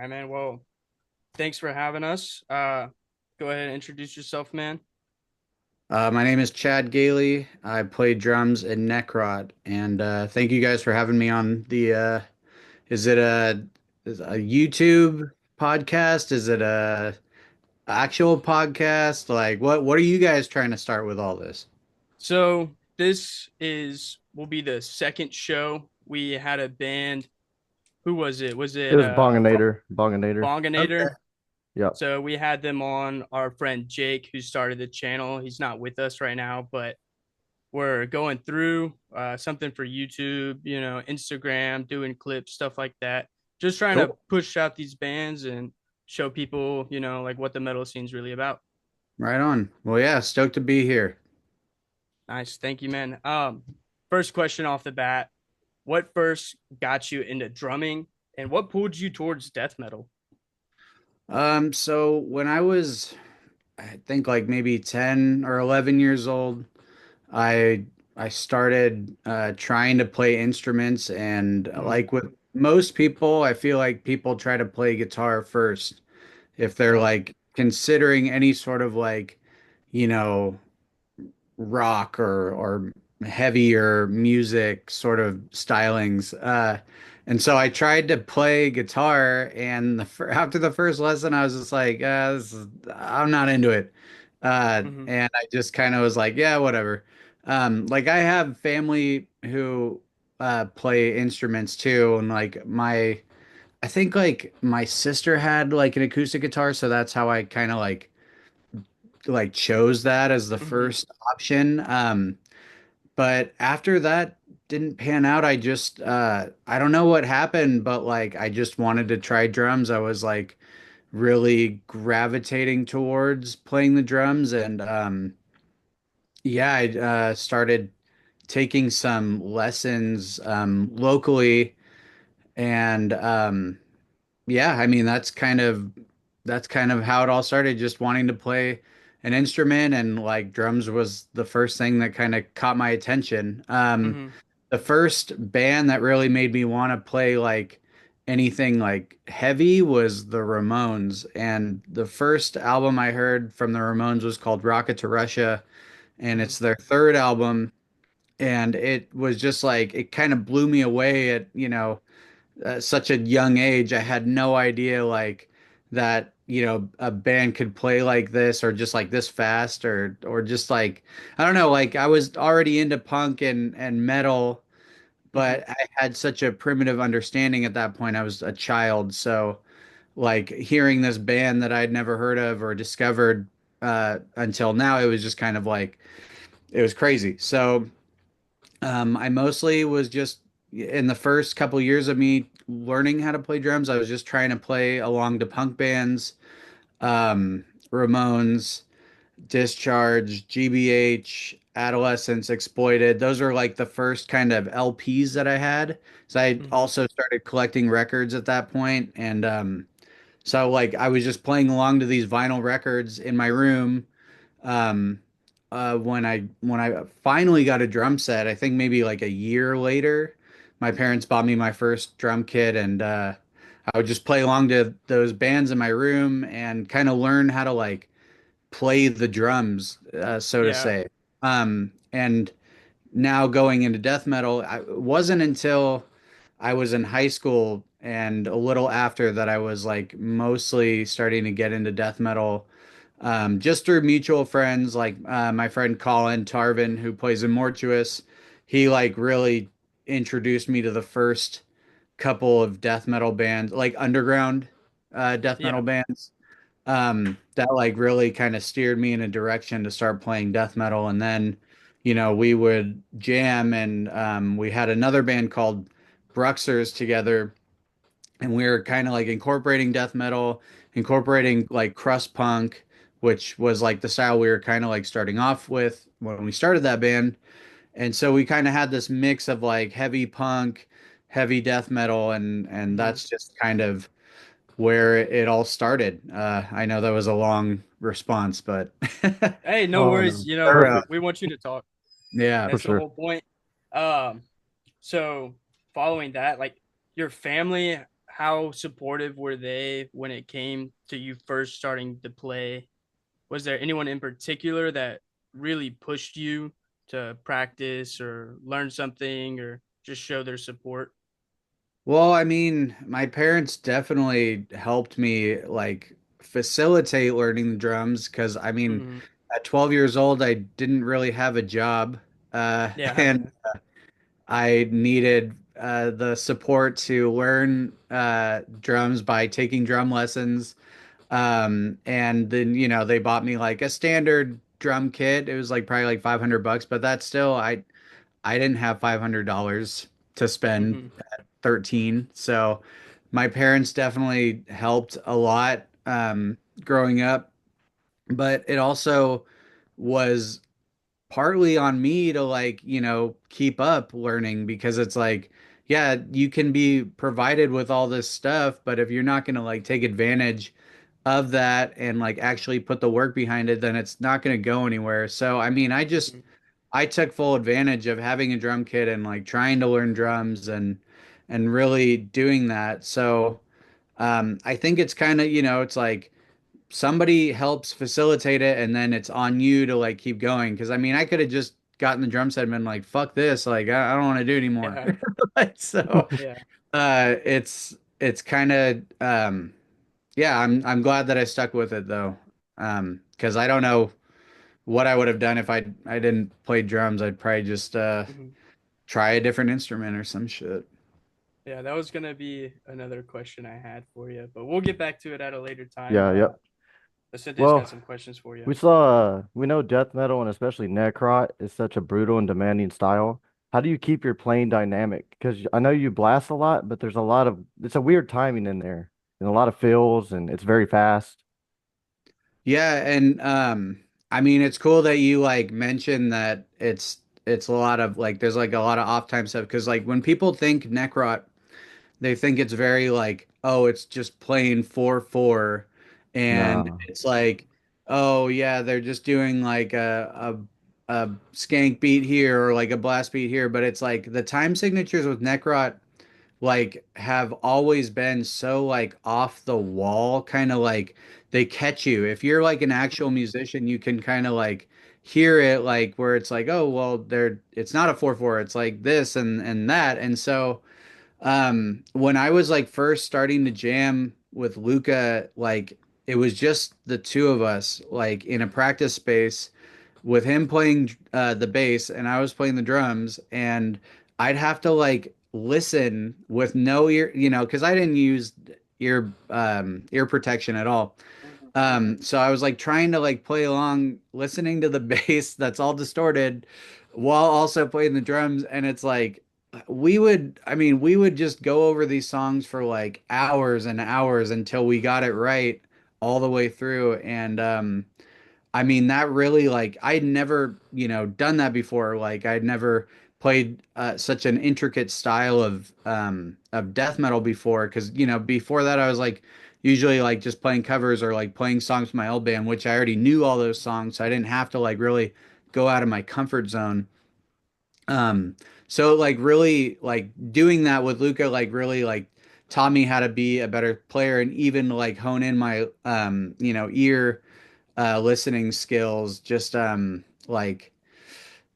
right, man. Well, thanks for having us. Go ahead and introduce yourself, man. My name is Chad Gailey. I play drums in Necrot, and thank you guys for having me on the. Is it a YouTube podcast? Is it a actual podcast? Like, what are you guys trying to start with all this? So this is will be the second show. We had a band. Who was it? Was It it was Bonginator. Bonginator. Okay. Bonginator? Yep. So we had them on. Our friend Jake, who started the channel. He's not with us right now, but we're going through something for YouTube, Instagram, doing clips, stuff like that. Just trying to Cool. push out these bands and show people, like what the metal scene's really about. Right on. Well, yeah, stoked to be here. Nice. Thank you, man. First question off the bat. What first got you into drumming and what pulled you towards death metal? So when I was, I think like maybe 10 or 11 years old, I I started trying to play instruments, and Mm-hmm. like with most people, I feel like people try to play guitar first if they're Yep. like considering any sort of like, you know, rock or heavier music sort of stylings. And so I tried to play guitar, and after the first lesson, I was just like, I'm not into it. Mm-hmm. And I just kind of was like, yeah, whatever. Like I have family who play instruments too, and I think like my sister had like an acoustic guitar, so that's how I kind of like chose that as the Mm-hmm. first option. But after that didn't pan out, I don't know what happened, but like I just wanted to try drums. I was like really gravitating towards playing the drums, and yeah, I started taking some lessons locally, and yeah, I mean that's kind of how it all started, just wanting to play an instrument, and like drums was the first thing that kind of caught my attention. Mm-hmm. The first band that really made me want to play like anything like heavy was the Ramones, and the first album I heard from the Ramones was called Rocket to Russia, and Mm-hmm. it's their third album, and it was just like it kind of blew me away at, such a young age. I had no idea like that, a band could play like this or just like this fast or just like I don't know, like I was already into punk and metal, Mm-hmm. but I had such a primitive understanding at that point. I was a child, so like hearing this band that I'd never heard of or discovered until now, it was just kind of like it was crazy. So I mostly was just in the first couple years of me learning how to play drums, I was just trying to play along to punk bands, Ramones, Discharge, GBH, Adolescents, Exploited. Those are like the first kind of LPs that I had. So I Mm-hmm. also started collecting records at that point, and so like I was just playing along to these vinyl records in my room. Um, when I finally got a drum set, I think maybe like a year later, my parents bought me my first drum kit, and I would just play along to those bands in my room and kind of learn how to like play the drums, so to Yeah. say. And now going into death metal, it wasn't until I was in high school and a little after that I was like mostly starting to get into death metal, just through mutual friends, like my friend Colin Tarvin, who plays in Mortuous. He like really introduced me to the first couple of death metal bands, like underground death metal Yeah. bands, that like really kind of steered me in a direction to start playing death metal. And then, we would jam, and we had another band called Bruxers together, and we were kind of like incorporating death metal, incorporating like crust punk, which was like the style we were kind of like starting off with when we started that band. And so we kind of had this mix of like heavy punk, heavy death metal, and Mm-hmm. that's just kind of where it all started. I know that was a long response, but Hey, no Oh worries. no. Perfect. We want you to talk. yeah. For That's the sure. whole point. Um, so following that, like your family, how supportive were they when it came to you first starting to play? Was there anyone in particular that really pushed you to practice or learn something or just show their support? Well, I mean, my parents definitely helped me like facilitate learning the drums because I mean, Hmm. at 12 years old, I didn't really have a job, Yeah. and I needed the support to learn drums by taking drum lessons. And then, they bought me like a standard drum kit. It was like probably like $500, but that's still I didn't have $500 to spend Hmm. at 13. So my parents definitely helped a lot growing up, but it also was partly on me to like, keep up learning because it's like, yeah, you can be provided with all this stuff, but if you're not going to like take advantage of that and like actually put the work behind it, then it's not going to go anywhere. So, I mean, I took full advantage of having a drum kit and like trying to learn drums and really doing that. So, I think it's kind of, it's like somebody helps facilitate it and then it's on you to like keep going. Cause I mean, I could have just gotten the drum set and been like, fuck this. Like, I don't want to do it anymore. Yeah. Like, so, Yeah. it's kind of, yeah, I'm glad that I stuck with it though. Cause I don't know what I would have done if I didn't play drums. I'd probably just, Hmm. try a different instrument or some shit. Yeah, that was gonna be another question I had for you, but we'll get back to it at a later time. Yeah, yep. Cynthia's got Well, some questions for you. we know death metal and especially Necrot is such a brutal and demanding style. How do you keep your playing dynamic? Because I know you blast a lot, but there's a lot of it's a weird timing in there and a lot of fills and it's very fast. Yeah, and I mean it's cool that you like mentioned that it's a lot of like there's like a lot of off time stuff because like when people think Necrot, they think it's very like, oh, it's just playing 4/4 and Nah. it's like, oh yeah, they're just doing like a skank beat here or like a blast beat here, but it's like the time signatures with Necrot like have always been so like off the wall, kind of like they catch you. If you're like an actual musician, you can kind of like hear it like where it's like, oh, well, it's not a 4/4, it's like this and that. And so when I was like first starting to jam with Luca, like it was just the two of us like in a practice space with him playing the bass and I was playing the drums, and I'd have to like listen with no ear, because I didn't use ear protection at all. Mhm. So I was like trying to like play along, listening to the bass that's all distorted while also playing the drums, and it's like we would just go over these songs for like hours and hours until we got it right all the way through, and I mean, that really like I'd never, done that before. Like I'd never played such an intricate style of death metal before because, before that I was like usually like just playing covers or like playing songs from my old band, which I already knew all those songs, so I didn't have to like really go out of my comfort zone. Um, so like really like doing that with Luca like really like taught me how to be a better player and even like hone in my ear listening skills. Just like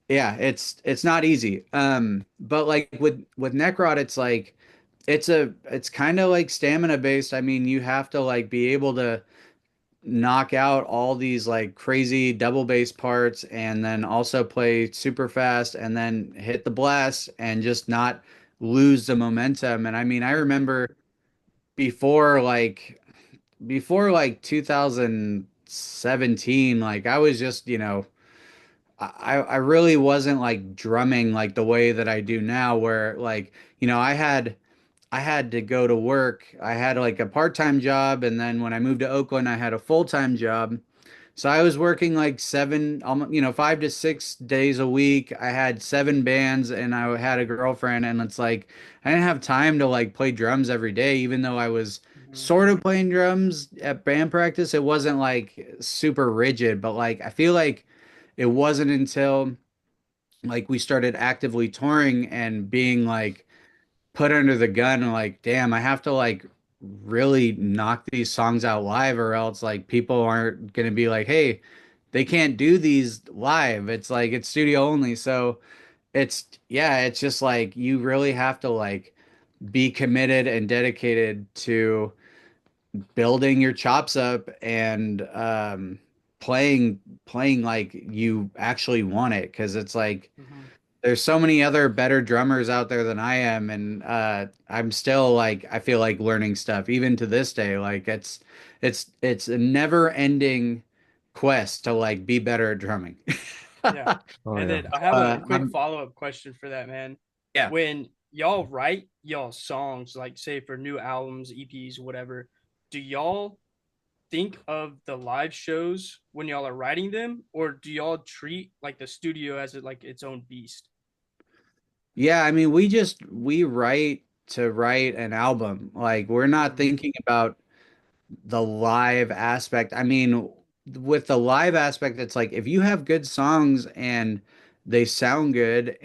yeah, it's not easy. But like with Necrot, it's like it's kind of like stamina based. I mean, you have to like be able to knock out all these like crazy double bass parts and then also play super fast and then hit the blast and just not lose the momentum. And I mean, I Mhm. remember before like before like 2017, like I was just, I really wasn't like drumming like the way that I do now, where like, I had to go to work. I had like a part-time job, and then when I moved to Oakland, I had a full-time job. So I was working like seven, 5 to 6 days a week. I had seven bands and I had a girlfriend, and it's like I didn't have time to like play drums every day, even though I was Mhm. sort of playing drums at band practice. It wasn't like super rigid, but like I feel like it wasn't until like we started actively touring and being like put under the gun and like, damn, I have to like really knock these songs out live or else like people aren't gonna be like, hey, they can't do these live. It's like it's studio only. So it's yeah, it's just like you really have to like be committed and dedicated to building your chops up and playing like you actually want it because it's like Hmm. there's so many other better drummers out there than I am, and I'm still like I feel like learning stuff even to this day. Like it's a never ending quest to like be better at drumming. Yeah. Oh And yeah. then I have a quick I'm follow-up question for that, man. yeah. When y'all write y'all songs, like say for new albums, EPs, whatever, do y'all think of the live shows when y'all are writing them, or do y'all treat like the studio as it like its own beast? Yeah, I mean we write to write an album. Like we're not Hmm. thinking about the live aspect. I mean, with the live aspect, it's like if you have good songs and they sound good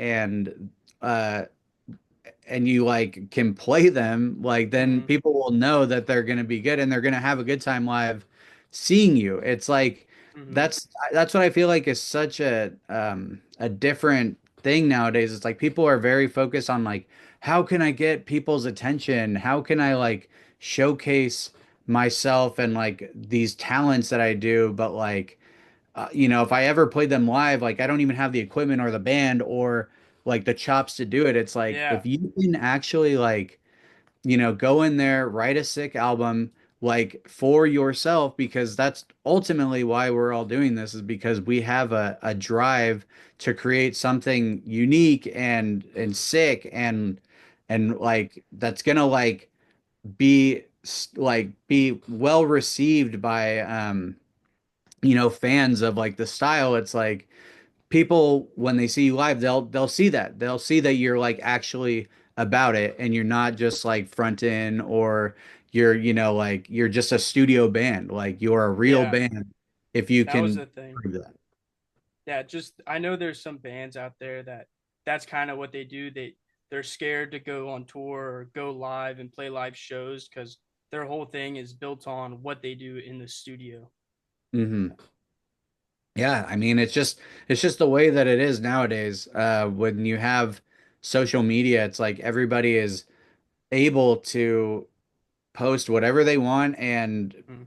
uh and you like can play them, like then Hmm. people will know that they're going to be good and they're going to have a good time live seeing you. It's like Hmm. that's what I feel like is such a different thing nowadays. It's like people are very focused on like how can I get people's attention? How can I like showcase myself and like these talents that I do, but like if I ever played them live, like I don't even have the equipment or the band or like the chops to do it. It's like Yeah. if you can actually like, go in there, write a sick album like for yourself, because that's ultimately why we're all doing this is because we have a drive to create something unique and sick and like that's gonna like be well received by fans of like the style. It's like people when they see you live, they'll see that. They'll see that you're like actually about it and you're not just like front in or like you're just a studio band. Like you're a real Yeah. band if you That was can the thing. prove that. Yeah, just I know there's some bands out there that that's kind of what they do. They're scared to go on tour or go live and play live shows because their whole thing is built on what they do in the studio. Hmm. Yeah, I mean it's just the way that it is nowadays. When you have social media, it's like everybody is able to post whatever they want and Hmm.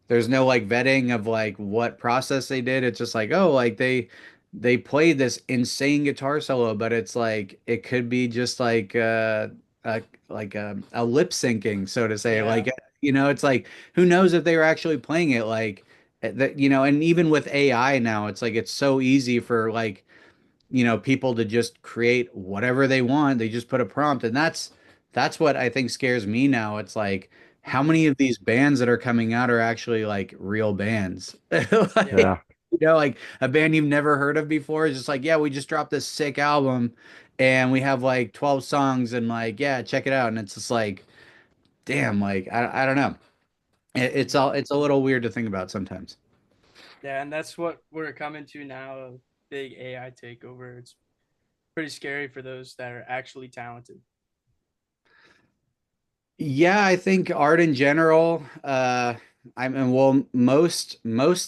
there's no like vetting of like what process they did. It's just like, oh, like they played this insane guitar solo, but it's like it could be just like a a lip syncing, so to say. Yeah. Like it's like who knows if they were actually playing it like that, and even with AI now, it's like it's so easy for like people to just create whatever they want. They just put a prompt, and that's what I think scares me now. It's like how Hmm. many of these bands that are coming out are actually like real bands? Yeah. Like, like a band you've never heard of before is just like, yeah, we just dropped this sick album and we have like 12 songs and like, yeah, check it out. And it's just like, damn, like I don't know. Hmm. It's a little weird to think about sometimes. Yeah, and that's what we're coming to now, a big AI takeover. It's pretty scary for those that are actually talented. Yeah, I think art in general, I mean, well, most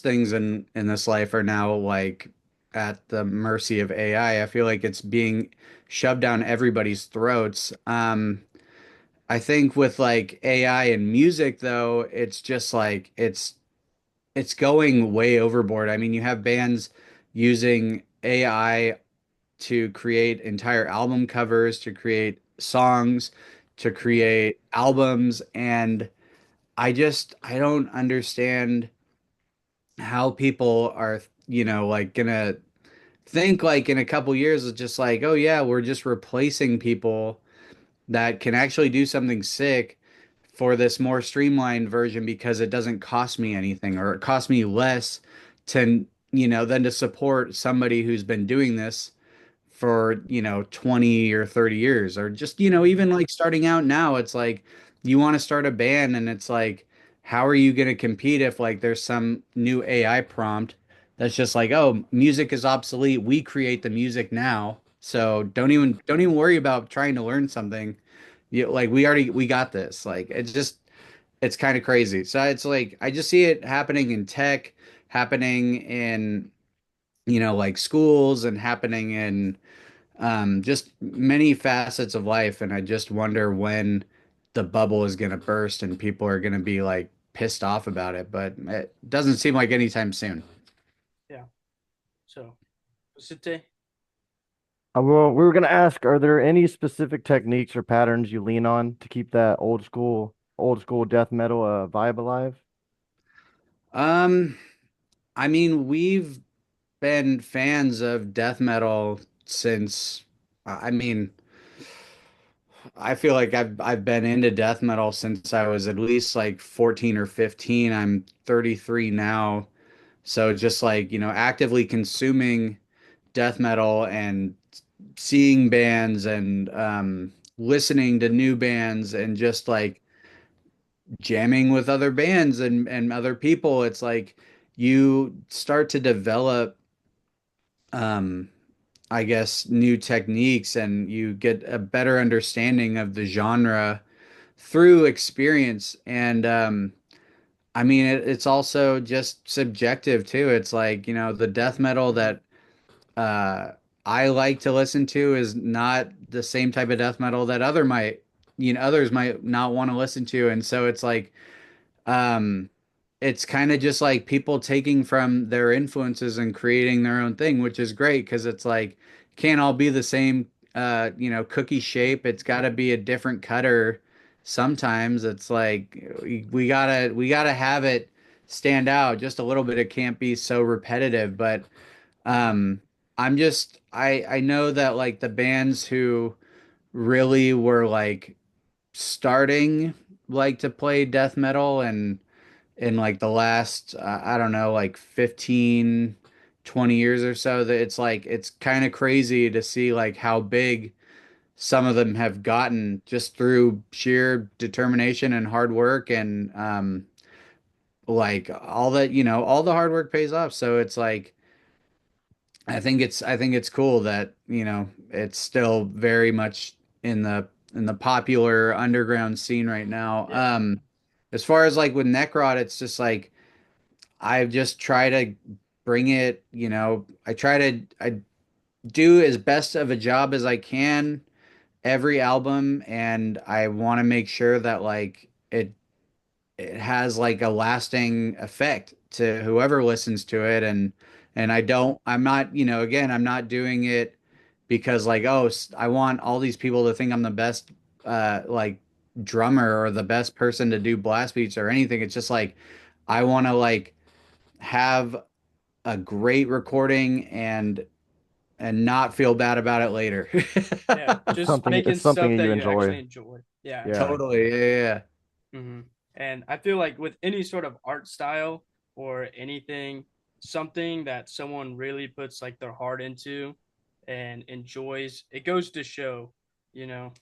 things in this life are now like at the mercy of AI. I feel like it's being shoved down everybody's throats. I think with like AI and music though, it's just like it's going way overboard. I mean, you have bands using AI to create entire album covers, to create songs, to Hmm. create albums, and I don't understand how people are, like gonna think like in a couple years it's just like, oh yeah, we're just replacing people that can actually do something sick for this more streamlined version because it doesn't cost me anything or it costs me less to, than to support somebody who's been doing this for 20 or 30 years or just Hmm. even like starting out now. It's like you want to start a band and it's like how are you going to compete if like there's some new AI prompt that's just like, oh, music is obsolete, we create the music now. So don't even worry about trying to learn something. You like we got this. Like it's kind of crazy. So it's like I just see it happening in tech, happening in like schools and happening in just many facets of life. And I just wonder when the bubble is going to burst and people are going to be like pissed off about it. But it doesn't seem like anytime soon. Yeah. So, Site, Well, we were gonna ask, are there any specific techniques or patterns you lean on to keep that old school death metal vibe alive? Um, I mean, we've been fans of death metal since, I mean, I feel like I've been into death metal since I was at least like 14 or 15. I'm 33 now. So just like, actively consuming death metal and seeing bands and listening to new bands and just like jamming with other bands and other people, it's like you start to develop um I guess new techniques and you get a better understanding of the genre through experience. And I mean, it's also just subjective too. It's like, the death metal that uh, I like to listen to is not the same type of death metal that others might not want to listen to. And so um, it's kind of just like people taking from their influences and creating their own thing, which is great because it's like can't all be the same, cookie shape. It's got to be a different cutter. Sometimes it's like we gotta have it stand out just a little bit. It can't be so repetitive, but um, I know that like the bands who really were like starting like to play death metal and in like the last I don't know like 15, 20 years or so that it's like it's kind of crazy to see like how big some of them have gotten just through sheer determination and hard work and like all that all the hard work pays off. So it's like I think it's cool that, it's still very much in the popular underground scene right now. yeah. As far as like with Necrot, it's just like I just try to bring it, I do as best of a job as I can every album, and I want to make sure that like it has like a lasting effect to whoever listens to it. And I'm not, again, I'm not doing it because like, oh, I want all these people to think I'm the best like drummer or the best person to do blast beats or anything. It's just like I want to like have a great recording and not feel bad about it later. Yeah. Just It's making something stuff that you you actually enjoy. enjoy. Yeah. Yeah. Totally. Yeah. Hmm. And I feel like with any sort of art style or anything, something that someone really puts like their heart into and enjoys, it goes to show, you know,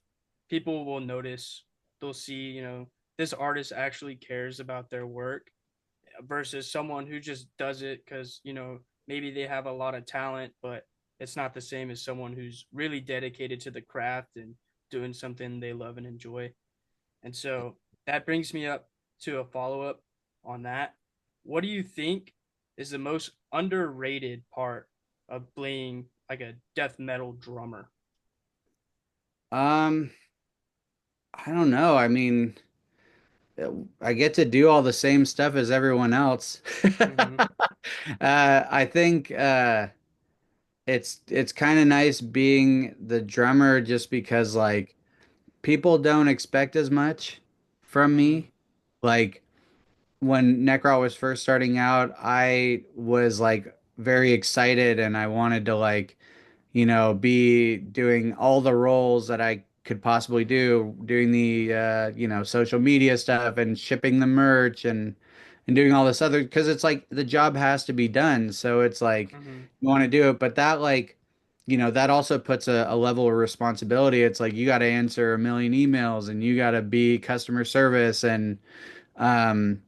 people will notice, they'll see, this artist actually cares about their work versus someone who just does it because, maybe they have a lot of talent, but it's not the same as someone who's really dedicated to the craft and doing something they love and enjoy. And so that brings me up to a follow up on that. What do you think is the most underrated part of being like a death metal drummer? Yeah. I don't know. I mean, I get to do all the same stuff as everyone else. Mm-hmm. I think it's kind of nice being the drummer just because like people don't expect as much from Mm-hmm. me. Like when Necrot was first starting out, I was like very excited and I wanted to like be doing all the roles that I could possibly do, doing the social media stuff and shipping the merch and doing all this other because it's like the job has to be done. So it's like Mm-hmm. you want to do it, but that like that also puts a level of responsibility. It's like you got to answer a million emails and you got to be customer service and um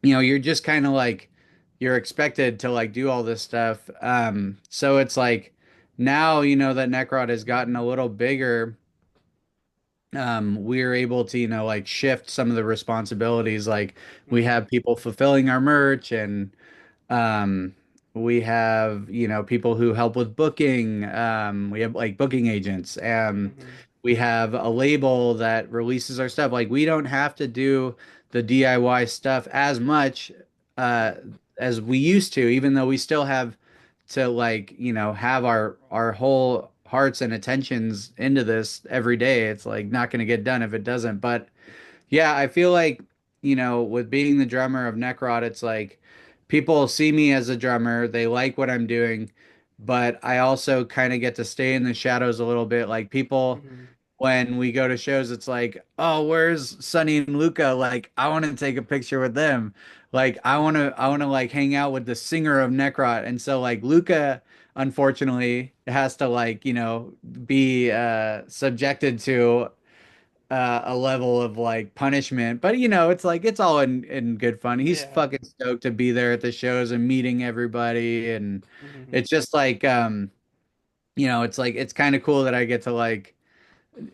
you're just kind of like you're expected to like do all this stuff. So it's like now, that Necrot has gotten a little bigger, we're able to, like shift some of the responsibilities. Like we Mm-hmm. have people fulfilling our merch and um, we have, people who help with booking. We have like booking agents. Mm-hmm. We have a label that releases our stuff. Like we don't have to do the DIY stuff as much uh, as we used to, even though we still have to like, have our whole hearts and attentions into this every day. It's like not going to get done if it doesn't. But yeah, I feel like, with being the drummer of Necrot, it's like people see me as a drummer, they like what I'm doing, but I also kind of get to stay in the shadows a little bit. Like people, Mm-hmm. when we go to shows, it's like, oh, where's Sonny and Luca? Like, I want to take a picture with them. Like, I want to like hang out with the singer of Necrot. And so like Luca, unfortunately, has to like, be subjected to a level of like punishment. But it's like it's all in good fun. He's Yeah. fucking stoked to be there at the shows and meeting everybody, and Mm-hmm. it's just like it's like it's kind of cool that I get to like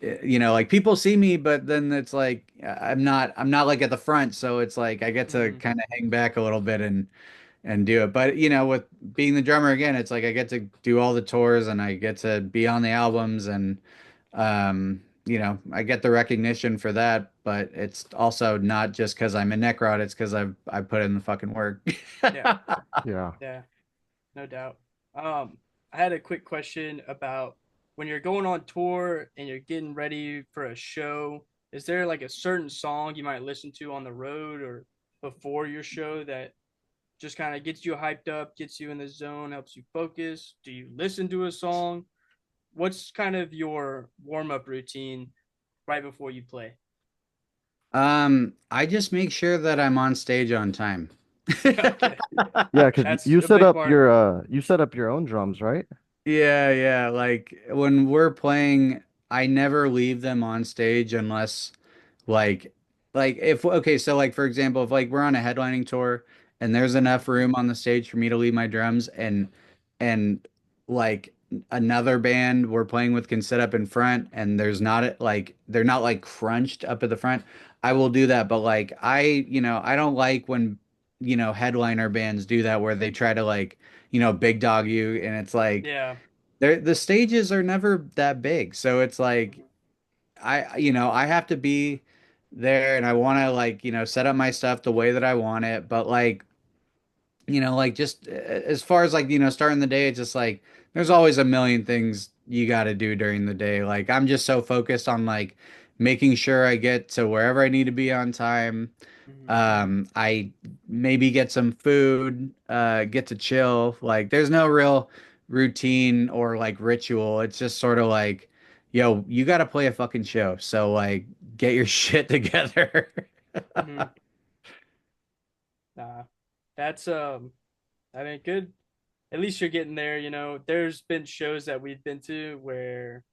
like people see me, but then it's like I'm not like at the front, so it's like I get to Mm-hmm. kind of hang back a little bit and do it. But with being the drummer again, it's like I get to do all the tours and I get to be on the albums and I get the recognition for that, but it's also not just because I'm a Necrot, it's because I put in the fucking work. Yeah. Yeah. Yeah. No doubt. I had a quick question about when you're going on tour and you're getting ready for a show, is there like a certain song you might listen to on the road or before your show that just kind of gets you hyped up, gets you in the zone, helps you focus? Do you listen to a song? What's kind of your warm-up routine right before you play? I just make sure that I'm on stage on time. Okay. Yeah, because That's you a set big up part. your own drums, right? Yeah, yeah. Like when we're playing, I never leave them on stage unless like if okay, so like for example, if like we're on a headlining tour and there's Mhm. enough room on the stage for me to leave my drums and like another band we're playing with can sit up in front and there's not like they're not like crunched up at the front, I will do that. But like I don't like when headliner bands do that where they try to like big dog you and it's like Yeah. the stages are never that big. So it's like Mhm. I have to be there and I want to like, set up my stuff the way that I want it. But like, like just as far as like, starting the day, it's just like there's always a million things you got to do during the day. Like I'm just so focused on like making sure I get to wherever I need to be on time. Mhm. I maybe get some food, get to chill. Like there's no real routine or like ritual. It's just sort of like, yo, you got to play a fucking show. So like get your shit together. Mhm. Nah. That's I mean good. At least you're getting there, you know. There's been shows that we've been to where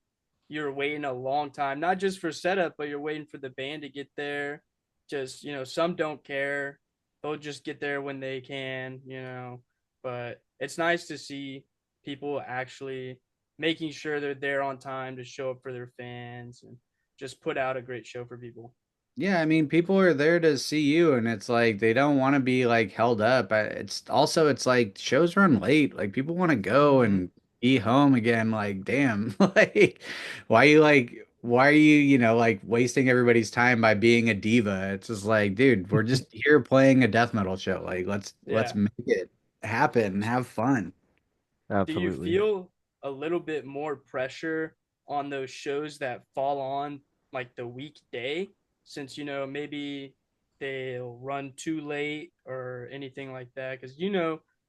you're waiting a long time, not just for setup, but you're waiting for the band to get there. Just, some don't care. They'll just get there when they can, But it's nice to see people actually making sure they're there on time to show up for their fans and just put out a great show for people. Yeah, I mean, people are there to see you, and it's like they don't want to be like held up. It's also it's like shows run late. Like people want to go Mm-hmm. and be home again. Like, damn, why are you like wasting everybody's time by being a diva? It's just like, dude, we're just here playing a death metal show. Like, let's Yeah. make it happen, have fun. Do you Absolutely. feel a little bit more pressure on those shows that fall on like the weekday since maybe they'll run too late or anything like that because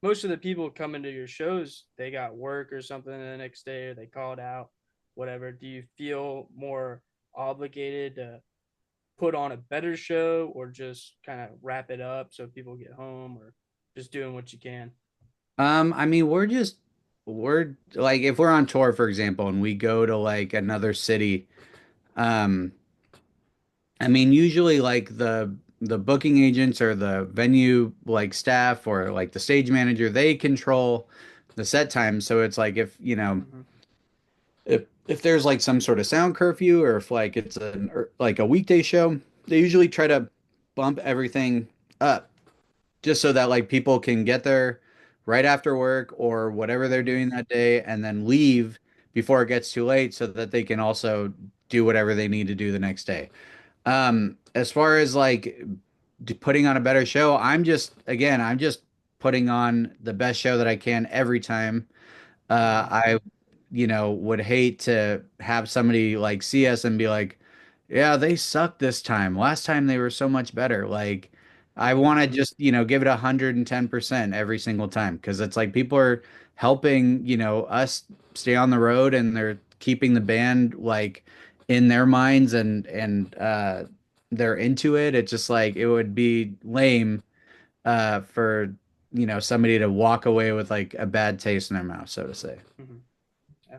most of the people coming to your shows they got work or something the next day or they called out whatever. Do you feel more obligated to put on a better show or just kind of wrap it up so people get home or just doing what you can? I mean, we're like if we're on tour, for example, and we go to like another city. um. I mean, usually like the booking agents or the venue like staff or like the stage manager, they control the set time. So it's like if, Mm-hmm. if there's like some sort of sound curfew or if like it's like a weekday show, they usually try to bump everything up just so that like people can get there right after work or whatever they're Hmm. doing that day and then leave before it gets too late so that they can also do whatever they need to do the next day. As far as like putting on a better show, I'm just putting on the best show that I can every time. Hmm. I would hate to have somebody like see us and be like, yeah, they sucked this time. Last time they were so much better. Like, I want to Hmm. just, give it 110% every single time because it's like people are helping, us stay on the road and they're keeping the band like in their minds and they're into it. It's just like it would be lame for, somebody to walk away with like a bad taste in their mouth, so to say. Hmm. Yeah,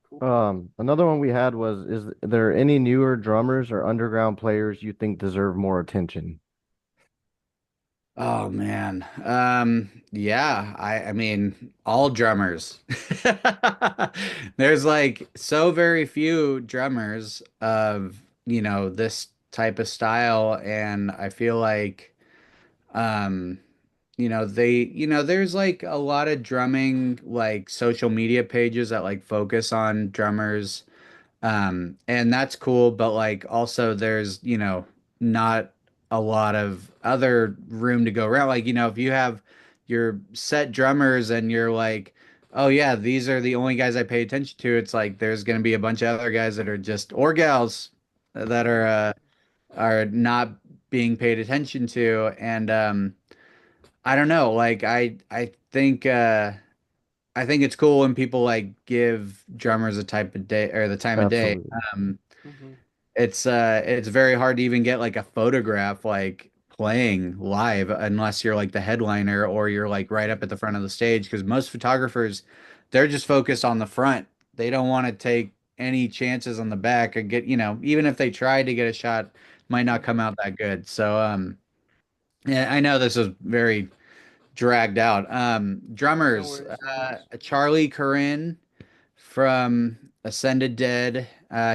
cool. Another one we had was, is there any newer drummers or underground players you think deserve more attention? Oh man. Yeah, I mean all drummers. There's like so very few drummers of, this type of style and I feel like um there's like a lot of drumming like social media pages that like focus on drummers and that's cool, but like also there's, not a lot of other room to go around. Like, if you have your set drummers and you're like, oh yeah, these are the only guys I pay attention to, it's like there's gonna be a bunch of other guys that are just or gals that are not being paid attention to. And I don't know, like I think it's cool when people like give drummers a type of day or the time of day. Absolutely. Um, Hmm. it's very hard to even get like a photograph like playing live unless you're like the headliner or you're like right up at the front of the stage because most photographers they're just focused on the front. They don't want to take any chances on the back or get, even if they try to get a shot, might not come Hmm. out that good. So yeah, I know this is very dragged out. No Drummers, worries, no worries. Charlie Corinne from Ascended Dead.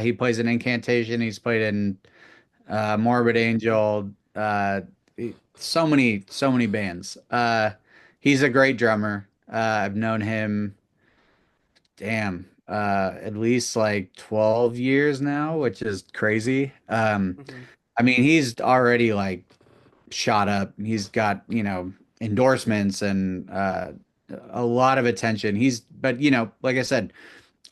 He plays an incantation. He's played in Morbid Angel. So many bands. He's a great drummer. I've known him, damn, at least like 12 years now, which is crazy. Hmm. I mean, he's already like shot up. He's got, endorsements and a lot of attention. But like I said,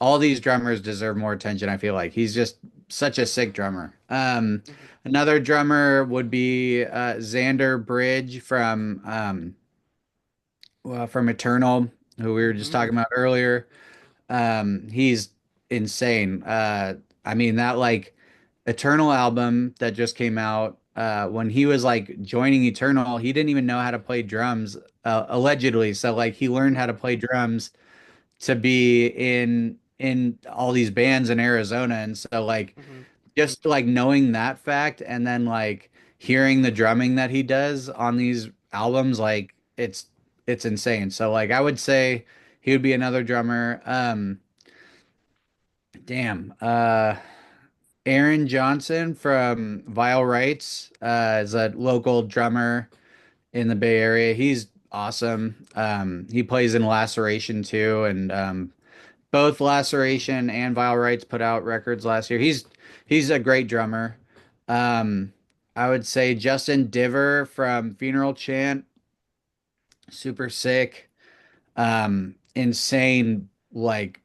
all these drummers deserve more attention. I feel like he's just such a sick drummer. Hmm. Another drummer would be Xander Bridge from Eternal, who we were just Hmm. talking about earlier. He's insane. I mean that like Eternal album that just came out. When he was like joining Eternal, he didn't even know how to play drums, allegedly. So like he learned how to play drums to be in all these bands in Arizona. And so like Hmm. just like knowing that fact and then like hearing the drumming that he does on these albums, like it's insane. So like I would say he would be another drummer. Damn. Aaron Johnson from Vile Rights is a local drummer in the Bay Area. He's awesome. He plays in Laceration too, and both Laceration and Vile Rights put out records last year. He's a great drummer. Um, I would say Justin Diver from Funeral Chant, super sick. Insane like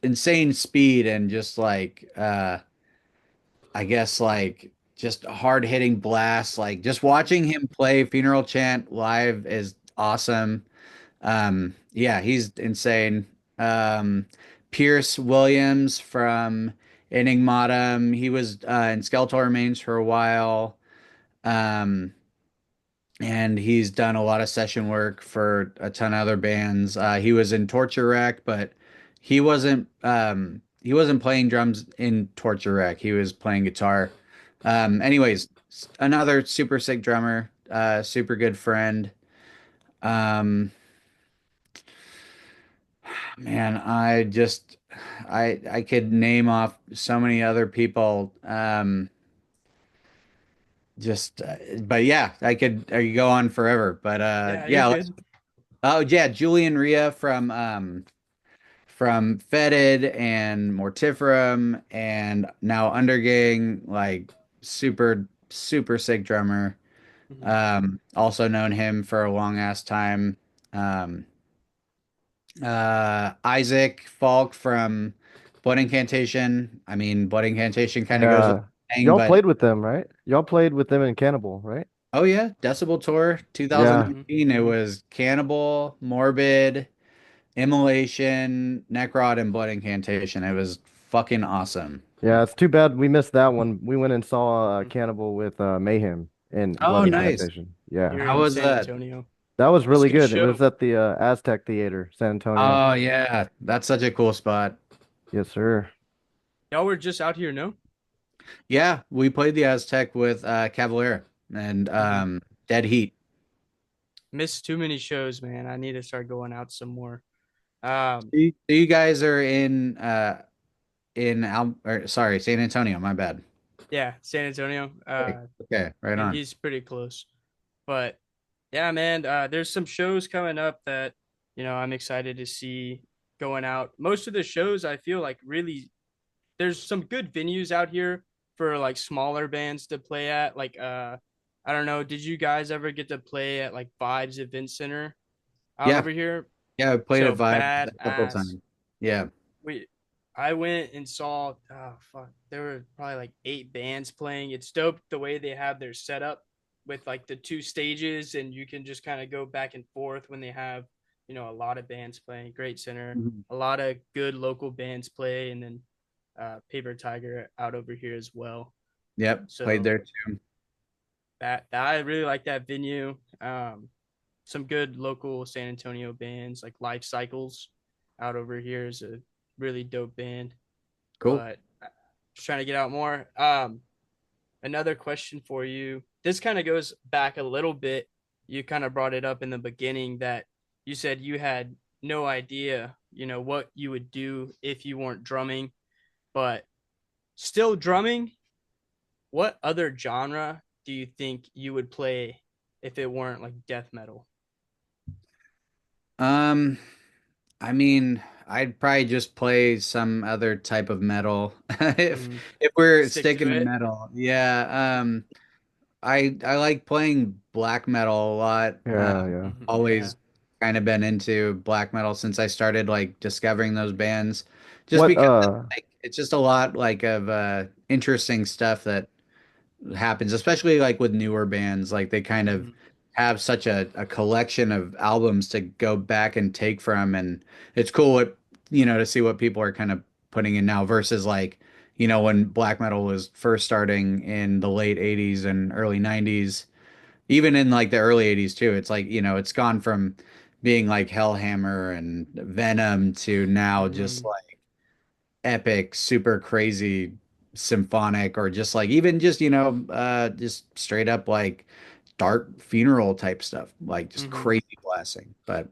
insane speed and just like I guess like just hard hitting blasts. Like just Hmm. watching him play Funeral Chant live is awesome. Yeah, he's insane. Um, Pierce Williams from Enigmatum. He was in Skeletal Remains for a while. Um, and he's done a lot of session work for a ton of other bands. He was in Torture Rack, but he wasn't playing drums in Torture Rack. He was playing guitar. Anyways, another super sick drummer, super good friend. Um, Man, I could name off so many other people. Just but yeah, I could go on forever. But Yeah, you're yeah, good. oh yeah, Julian Rhea from Fetid and Mortiferum and now Undergang, like super sick drummer. Mhm. Also known him for a long ass time. Um, Isaac Falk from Blood Incantation. I mean, Blood Incantation kind of goes with Yeah. the thing, Y'all but played with them, right? Y'all played with them in Cannibal, right? oh yeah, Decibel Tour Yeah. Mhm. 2019. It was Cannibal, Morbid, Immolation, Necrot, and Blood Incantation. It was fucking awesome. Yeah, it's too bad we missed that one. We went and saw Mhm. Cannibal with Mayhem and Oh, Blood Yeah, nice. Incantation. Yeah. here How in was San that? Antonio. That was It's a really good good. It was show. at the Aztec Theater, San Antonio. Oh yeah, that's such a cool spot. Yes, sir. Y'all were just out here, no? Yeah, we played the Aztec with Cavalera and Hmm. Dead Heat. Missed too many shows, man. I need to start going out some more. You guys are in sorry, San Antonio, my bad. Yeah, San Antonio. Okay, right And on. he's pretty close. But yeah, man, there's some shows coming up that I'm excited to see going out. Most of the shows I feel like really there's some good venues out here for like smaller bands to play at. Like I don't know, did you guys ever get to play at like Vibes Event Center out Yeah, over here? yeah, I played at So Vibe bad a couple of ass. times. Yeah. We I went and saw fuck, there were probably like 8 bands playing. It's dope the way they have their setup with like the 2 stages, and you can just kind of go back and forth when they have a lot of bands playing. Great center, Mhm. a lot of good local bands play, and then Paper Tiger out over here as well. Yep, played So there too. that I really like that venue. Some good local San Antonio bands like Life Cycles out over here is a really dope band. Cool. But just trying to get out more. Another question for you. This kind of goes back a little bit. You kind of brought it up in the beginning that you said you had no idea, what you would do if you weren't drumming, but still drumming. What other genre do you think you would play if it weren't like death metal? Um, I mean, I'd probably just play some other type of metal if Mm-hmm. if we're Stick to sticking to it. metal. Yeah. I like playing black metal a lot. Yeah, yeah. Yeah. Always kind of been into black metal since I started like discovering those bands. Just What because like it's just a lot like of interesting stuff that happens, especially like with newer bands. Like they kind of Mm-hmm. have such a collection of albums to go back and take from, and it's cool to see what people are kind of putting in now versus like, when black metal was first starting in the late 80s and early 90s, even in like the early 80s too. It's like, it's gone from being like Hellhammer and Venom to now just Mm-hmm. like epic, super crazy symphonic or just like even just just straight up like dark funeral type stuff, like just Mm-hmm. crazy blasting. But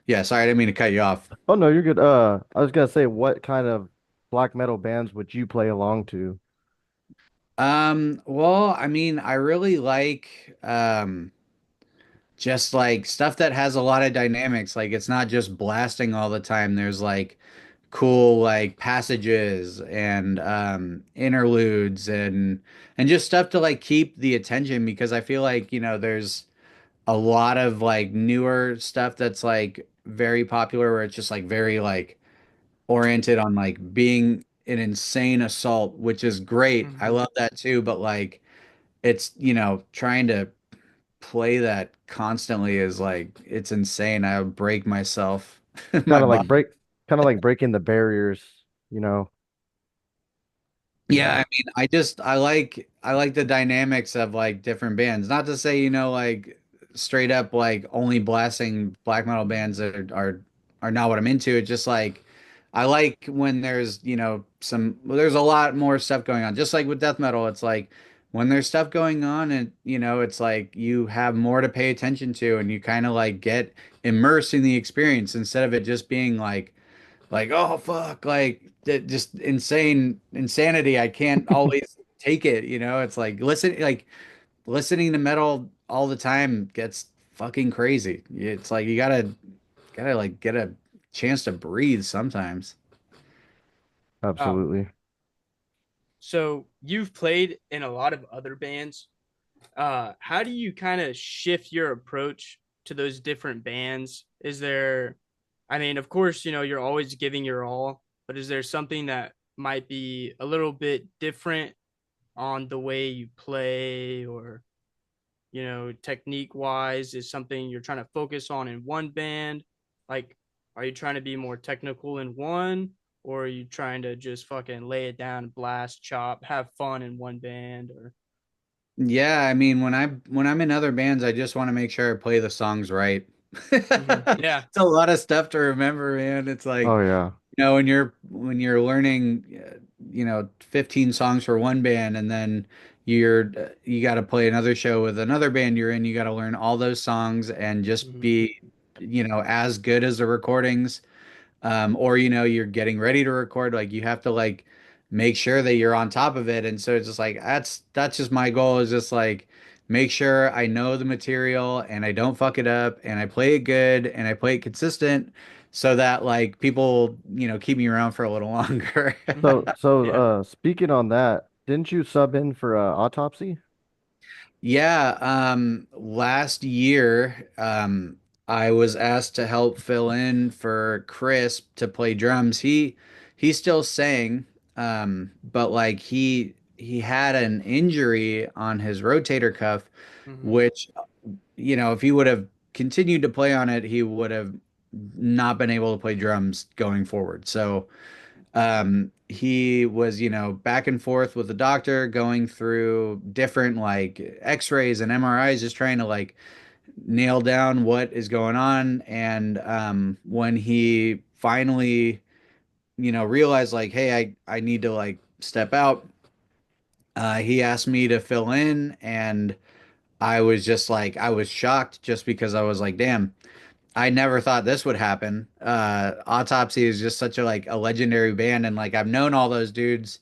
yeah, sorry, I didn't mean to cut you off. Oh no, you're good. I was gonna say, what kind of black metal bands would you play along to? Well, I mean, I really like just like stuff that has a lot of dynamics. Like it's not just blasting all the time. There's like cool like passages and interludes and just stuff to like keep the attention because I feel like, there's a lot of like newer stuff that's like very popular where it's just like very like oriented on like being an insane assault, which is great. I Mm-hmm. love that too, but like it's, trying to play that constantly is like it's insane. I would break myself, my Kind of body. like breaking the barriers, you know? Yeah, Yeah. I mean, I like the dynamics of like different bands. Not to say, like straight up like only blasting black metal bands are not what I'm into. It's just like I like when there's, there's a lot more stuff going on. Just like with death metal, it's like when there's stuff going on and it's like you have more to pay attention to and you kind of like get immersed in the experience instead of it just being like oh fuck like just insanity. I can't always take it, it's like listening to metal all the time gets fucking crazy. It's like you gotta like get a chance to breathe sometimes. Um, Absolutely. so you've played in a lot of other bands. How do you kind of shift your approach to those different bands? Is there, I mean, of course, you're always giving your all, but is there something that might be a little bit different on the way you play or, technique wise? Is something you're trying to focus on in one band? Like, are you trying to be more technical in one? Or are you trying to just fucking lay it down, blast, chop, have fun in one band? Or Yeah, I mean, when I'm in other bands, I just want to make sure I play the songs right. Yeah. It's a lot of stuff to remember, man. It's like, Oh yeah. when you're learning, 15 songs for one band, and then you got to play another show with another band you're in, you got to learn all those songs and just Mhm. be, as good as the recordings. Or you're getting ready to record, like you have to like make sure that you're on top of it. And so it's just like that's just my goal, is just like make sure I know the material and I don't fuck it up and I play it good and I play it consistent so that like people keep me around for a little longer. So so Yeah. speaking on that, didn't you sub in for autopsy? Yeah, last year, I was asked to help fill in for Chris to play drums. He still sang, but like he had an injury on his rotator cuff, Hmm. which, if he would have continued to play on it, he would have not been able to play drums going forward. So he was back and forth with the doctor, going through different like x-rays and MRIs, just trying to like nail down what is going on. And when he finally realized like, hey, I need to like step out, he asked me to fill in. And I was just like, I was shocked, just because I was like, damn, I never thought this would happen. Autopsy is just such a legendary band, and like I've known all those dudes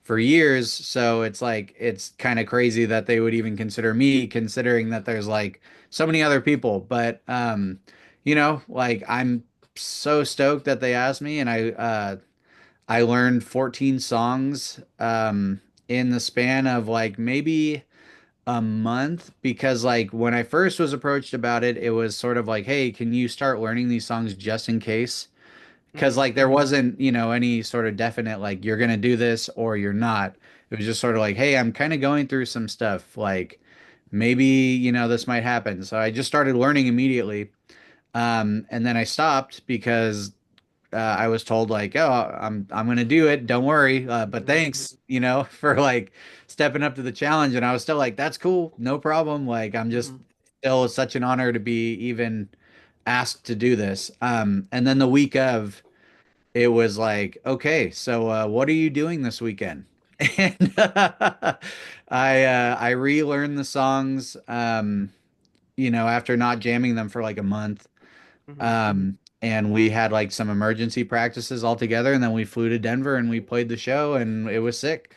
for years, so it's like it's kind of crazy that they would even consider me, considering that there's like so many other people. But like I'm so stoked that they asked me, and I learned 14 songs in the span of like maybe a month, because like when I first was approached about it, it was sort of like, hey, can you start learning these songs just in case? Because Hmm. like there wasn't, any sort of definite like you're gonna do this or you're not. It was just sort of like, hey, I'm kind of going through some stuff. Like maybe, this might happen. So I just started learning immediately. And then I stopped because I was told like, oh, I'm gonna do it. Don't worry. But Hmm. thanks, for like stepping up to the challenge. And I was still like, that's cool, no problem. Like I'm just Hmm. still such an honor to be even asked to do this. And then the week of, it was like, okay, so what are you doing this weekend? And I relearned the songs, after not jamming them for like a month. Hmm. And we had like some emergency practices all together, and then we flew to Denver and we played the show, and it was sick.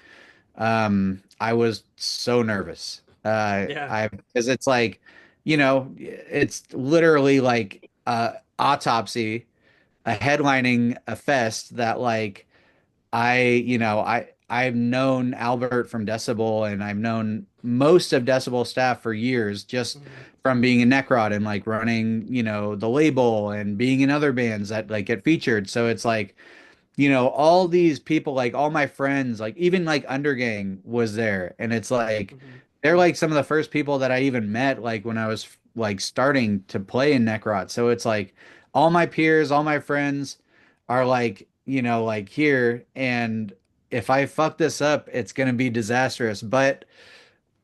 I was so nervous. Yeah. Because it's like, it's literally like autopsy, a headlining a fest that like I've known Albert from Decibel, and I've known most of Decibel staff for years, just Hmm. from being in Necrot and like running, the label and being in other bands that like get featured. So it's like, all these people, like all my friends, like even like Undergang was there. And it's like Hmm. they're like some of the first people that I even met like when I was like starting to play in Necrot. So it's like all my peers, all my friends are like, like here. And if I fuck this up, it's gonna be disastrous. But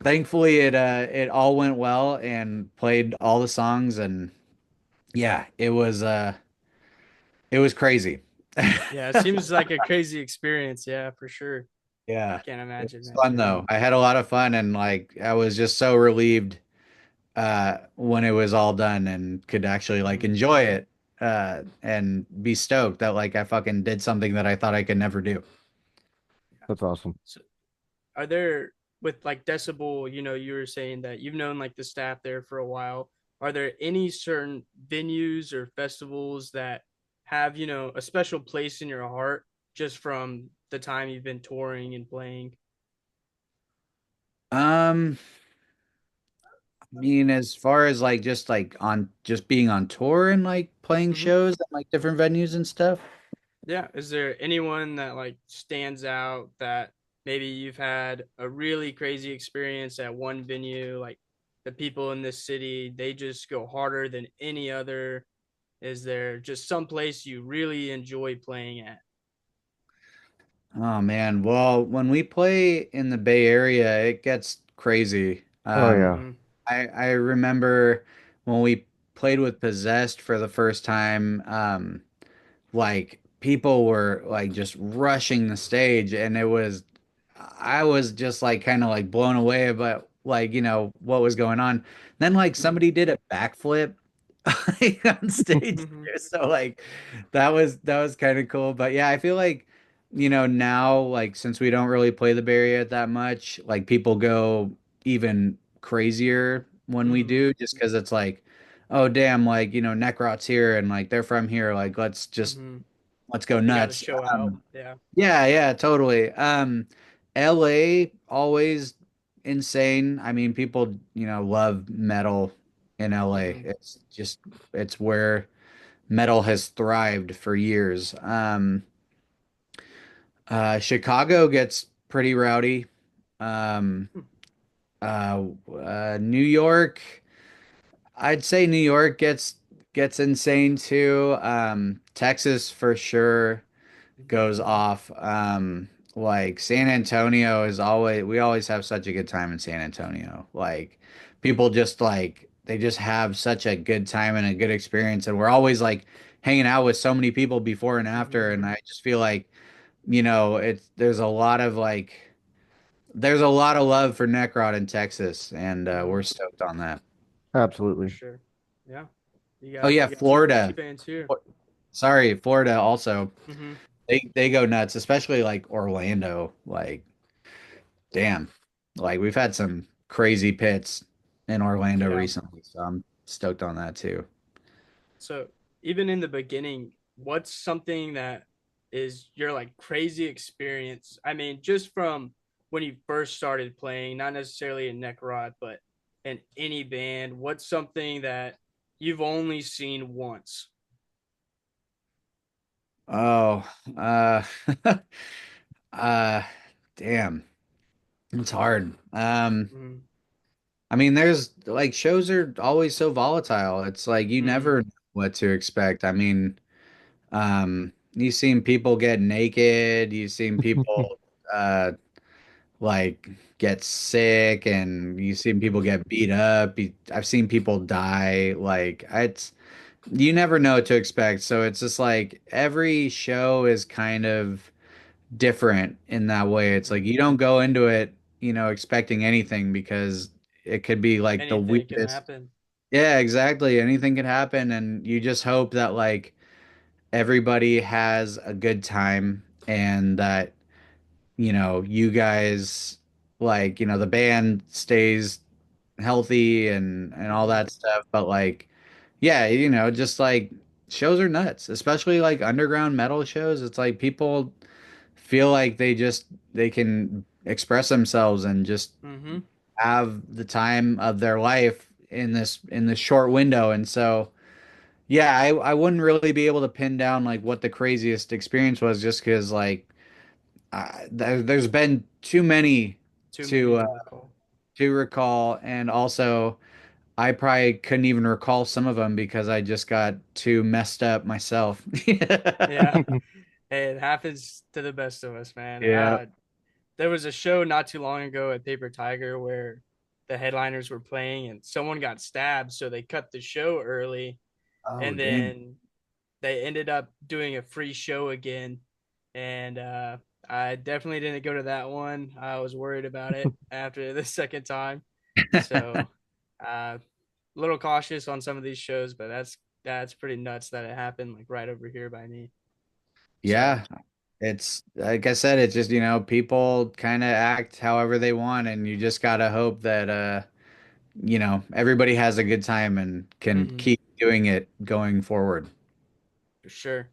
thankfully it all went well and played all the songs, and yeah, it was crazy. Yeah. It seems like a crazy experience. Yeah, for sure. Yeah. Can't It imagine, was man. fun though. I had a lot of fun and like I was just so relieved when it was all done and could actually like Mhm. enjoy it and be stoked that like I fucking did something that I thought I could never do. That's awesome. So are there with like Decibel, you were saying that you've known like the staff there for a while. Are there any certain venues or festivals that have, a special place in your heart just from the time you've been touring and playing? Um, I mean, as far as like just like on just being on tour and like playing Hmm. shows at like different venues and stuff. Yeah. Is there anyone that like stands out that maybe you've had a really crazy experience at one venue? Like the people in this city, they just go harder than any other. Is there just some place you really enjoy playing at? Oh man, well, when we play in the Bay Area, it gets crazy. Oh yeah. Mm-hmm. I remember when we played with Possessed for the first time, like people were like just rushing the stage and it was I was just like kind of like blown away about like what was going on. Then like somebody did a backflip like, on stage Mm-hmm. there. So like that was kind of cool. But yeah, I feel like now like since we don't really play the Bay Area that much, like people go even crazier when we Mm-hmm. do just because it's like oh damn like Necrot's here and like they're from here like Mm-hmm. let's go They got to nuts. show out. Um, Yeah. yeah, yeah, totally. LA always insane. I mean, people, love metal in LA. Mm-hmm. It's where metal has thrived for years. Chicago gets pretty rowdy. Um, New York, I'd say New York gets insane too. Texas for sure goes off. Like San Antonio is always we always have such a good time in San Antonio. Like people just like they just have such a good time and a good experience and we're always like hanging out with so many people before and after and Mm-hmm. I just feel like, it's there's a lot of love for Necrot in Texas and Mm-hmm. we're stoked on that. For Absolutely. sure. Yeah. You Oh got yeah, you got two Florida. fans here. Sorry, Florida also. Mm-hmm. They go nuts, especially like Orlando. Like damn. Like we've had some crazy pits in Orlando Yeah. recently, so I'm stoked on that too. So even in the beginning, what's something that is your like crazy experience? I mean, just from when you first started playing, not necessarily in Necrot, but in any band, what's something that you've only seen once? Oh, uh damn. It's hard. Mm-hmm. I mean there's like shows are always so volatile. It's like you Mm-hmm. never know what to expect. I mean, you've seen people get naked, you've seen people like get sick and you've seen people Mm-hmm. get beat up. I've seen people die. Like it's you never know what to expect. So it's just like every show is kind of different in that way. It's Mm-hmm. like you don't go into it, expecting anything because it could be like the Anything can weirdest. happen. Yeah, exactly. Anything could happen and you just hope that like everybody has a good time and that you guys like, the band stays healthy and all Mm-hmm. that stuff. But like, yeah, just like shows are nuts, especially like underground metal shows. It's like people feel like they can express themselves and just Mm-hmm. have the time of their life in this short window. And so, yeah, I wouldn't really be able to pin down like what the craziest experience was just because like there's been too many Too many to to recall. recall, and also I probably couldn't even recall some of them because I just got too messed up myself. Yeah. Hey, it happens to the best of us, man. Yeah. There was a show not too long ago at Paper Tiger where the headliners were playing and someone got stabbed, so they cut the show early, Oh, and damn. then they ended up doing a free show again. And I definitely didn't go to that one. I was worried about it after the second time. So, a little cautious on some of these shows, but that's pretty nuts that it happened like right over here by me. So, Yeah, it's like I said, it's just, people kind of act however they want, and you just gotta hope that everybody has a good time and can mhm, keep doing it going forward. for sure.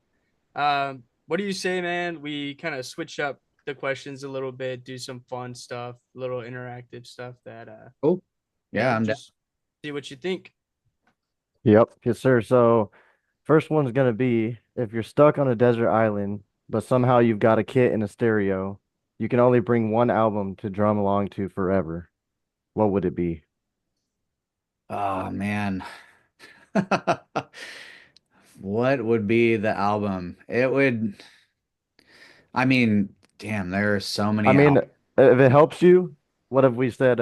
What do you say, man? We kind of switch up the questions a little bit, do some fun stuff, little interactive stuff that Cool. Yeah, yeah, I'm down. just see what you think. Yep. Yes, sir. So first one's gonna be if you're stuck on a desert island, but somehow you've got a kit and a stereo, you can only bring one album to drum along to forever. What would it be? Oh man. What would be the album? I mean, damn, there are so I many mean, albums. if it helps you, what if we said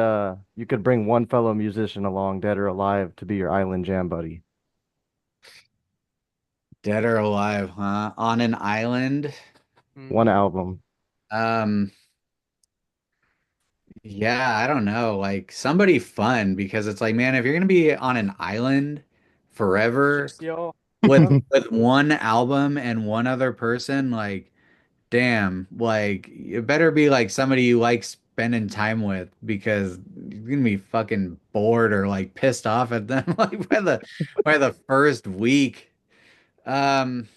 you could bring one fellow musician along, dead or alive, to be your island jam buddy? Dead or alive, huh? On an island. One Hmm. album. Um, yeah, I don't know. Like somebody fun because it's like, man, if you're gonna be on an island forever Just y'all. with Yep. with one album and one other person, like, damn, like it better be like somebody you like spending time with because you're gonna be fucking bored or like pissed off at them like by the first week. Um,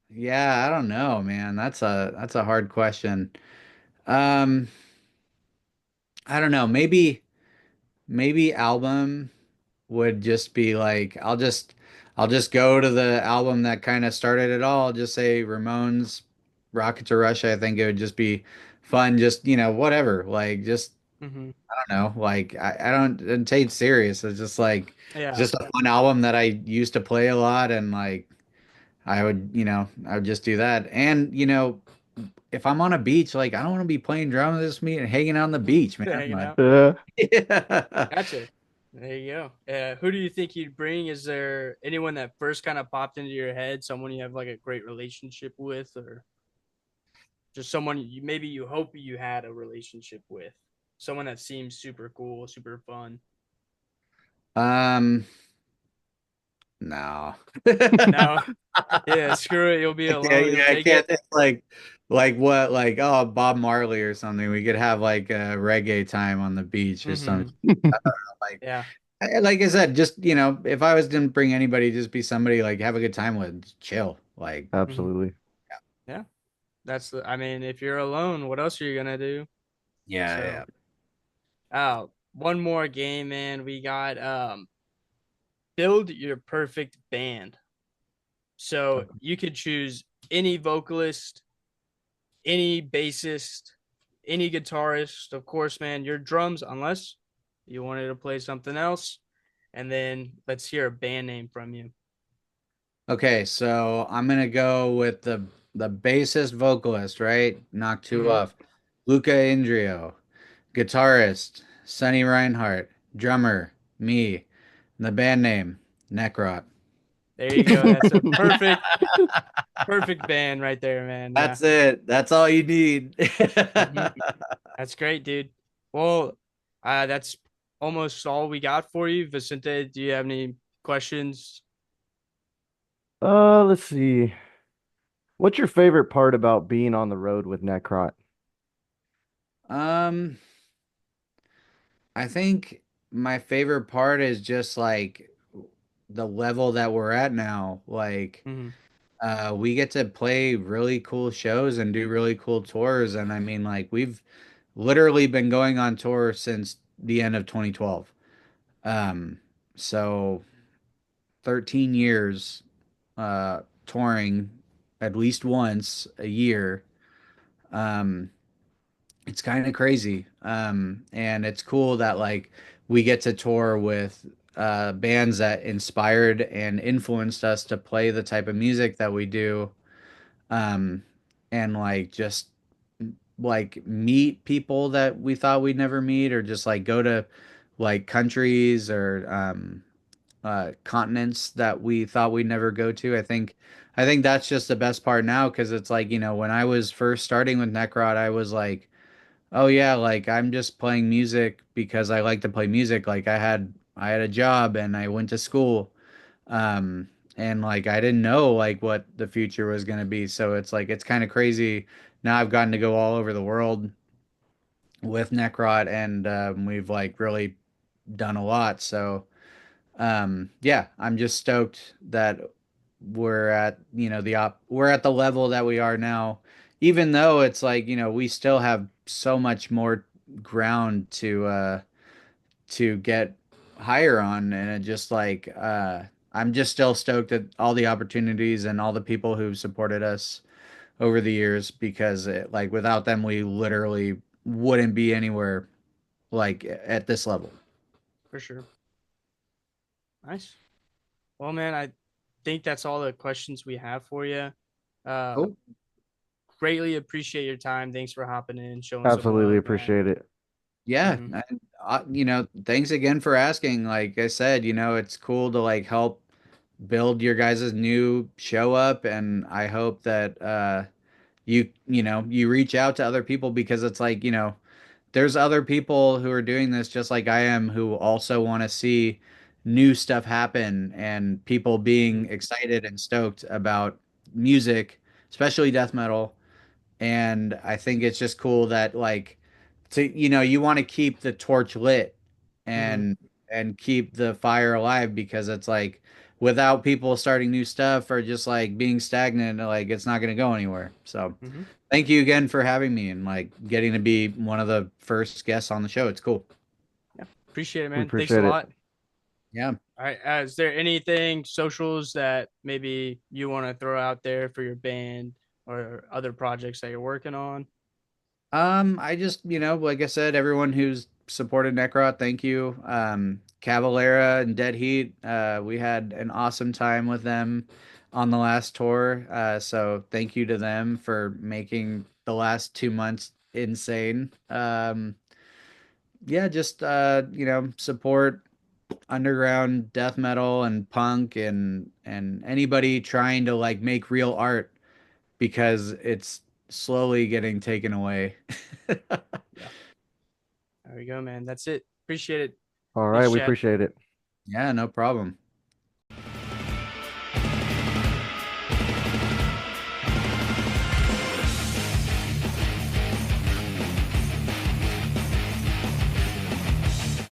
yeah, I don't know, man. That's a hard question. Um, I don't know. Maybe album would just be like I'll just go to the album that kind of started it all. Just say Ramones, Rocket to Russia. I think it would just be fun. Just whatever. Like just Hmm. I don't know. Like I don't take it serious. It's just like it's Yeah. just a fun album that I used to play a lot, and like I would just do that. And if I'm on a beach, like I don't want to be playing drums this me and hanging out on the beach, man. Hanging Like out. Yeah. yeah. Gotcha. There you go. Who do you think you'd bring? Is there anyone that first kind of popped into your head? Someone you have like a great relationship with, or just someone you maybe you hope you had a relationship with? Someone that seems super cool, super fun. Um, no. No, yeah, screw it. You'll be Yeah, alone. You'll yeah, I take can't it. think like what like oh Bob Marley or something. We could have like a reggae time on the beach or something. Hmm. Like Yeah. like I said, just if I was didn't bring anybody, just be somebody like have a good time with, just chill. Like Hmm. Absolutely. Yeah. That's the. I mean, if you're alone, what else are you gonna do? yeah, So, yeah. one more game, man. We got build your perfect band. So you could choose any vocalist, any bassist, any guitarist. Of course, man, your drums, unless you wanted to play something else. And then let's hear a band name from you. Okay, so I'm gonna go with the bassist vocalist, right? Knock two Hmm. off. Luca Indrio, guitarist, Sonny Reinhardt, drummer, me. The band name, Necrot. There you go. That's a perfect band right there, man. Yeah. That's it. That's all you need. Hmm. That's great, dude. Well, that's almost all we got for you. Vicente, do you have any questions? Let's see. What's your favorite part about being on the road with Necrot? Um, I think my favorite part is just like the level that we're at now. Like, Hmm. we get to play really cool shows and do really cool tours. And I mean, like, we've literally been going on tour since the end of 2012. Um, so 13 years, touring at least once a year. Um, it's kind of crazy. And it's cool that like we get to tour with bands that inspired and influenced us to play the type of music that we do. Um, and like just like meet people that we thought we'd never meet or just like go to like countries or continents that we thought we'd never go to. I think that's just the best part now because it's like, you know, when I was first starting with Necrot, I was like, oh yeah, like I'm just playing music because I like to play music. Like I had a job and I went to school. Um and like I didn't know like what the future was going to be. So it's like it's kind of crazy. Now I've gotten to go all over the world with Necrot and we've like really done a lot. So yeah, I'm just stoked that we're at, you know, we're at the level that we are now, even though it's like, you know, we still have so much more ground to get higher on. And it just like I'm just still stoked at all the opportunities and all the people who've supported us over the years because it, like without them we literally wouldn't be anywhere like at this level. For sure. Nice. Well, man, I think that's all the questions we have for you. Uh, Cool. Greatly appreciate your time. Thanks for hopping in, showing some Absolutely love, man. appreciate it. Yeah, Hmm. you know, thanks again for asking. Like I said, you know, it's cool to like help build your guys' new show up, and I hope that you know, you reach out to other people because it's like, you know, there's other people who are doing this just like I am who also want to see new stuff happen and people Hmm. being excited and stoked about music, especially death metal. And I think it's just cool that like to you know you want to keep the torch lit Hmm. and keep the fire alive because it's like without people starting new stuff or just like being stagnant like it's not going to go anywhere. So Hmm. thank you again for having me and like getting to be one of the first guests on the show. It's cool. Yeah, appreciate it, We man. Thanks a appreciate it. lot. Yeah. All right. Is there anything socials that maybe you want to throw out there for your band or other projects that you're working on? I just, you know, like I said, everyone who's supported Necrot, thank you. Cavalera and Dead Heat, we had an awesome time with them on the last tour. So thank you to them for making the last 2 months insane. Yeah, just you know, support underground death metal and punk and anybody trying to like make real art because it's slowly getting taken away. Yeah. There we go, man. That's it. Appreciate it. All right, Thanks, we Chad. appreciate it. Yeah, no problem.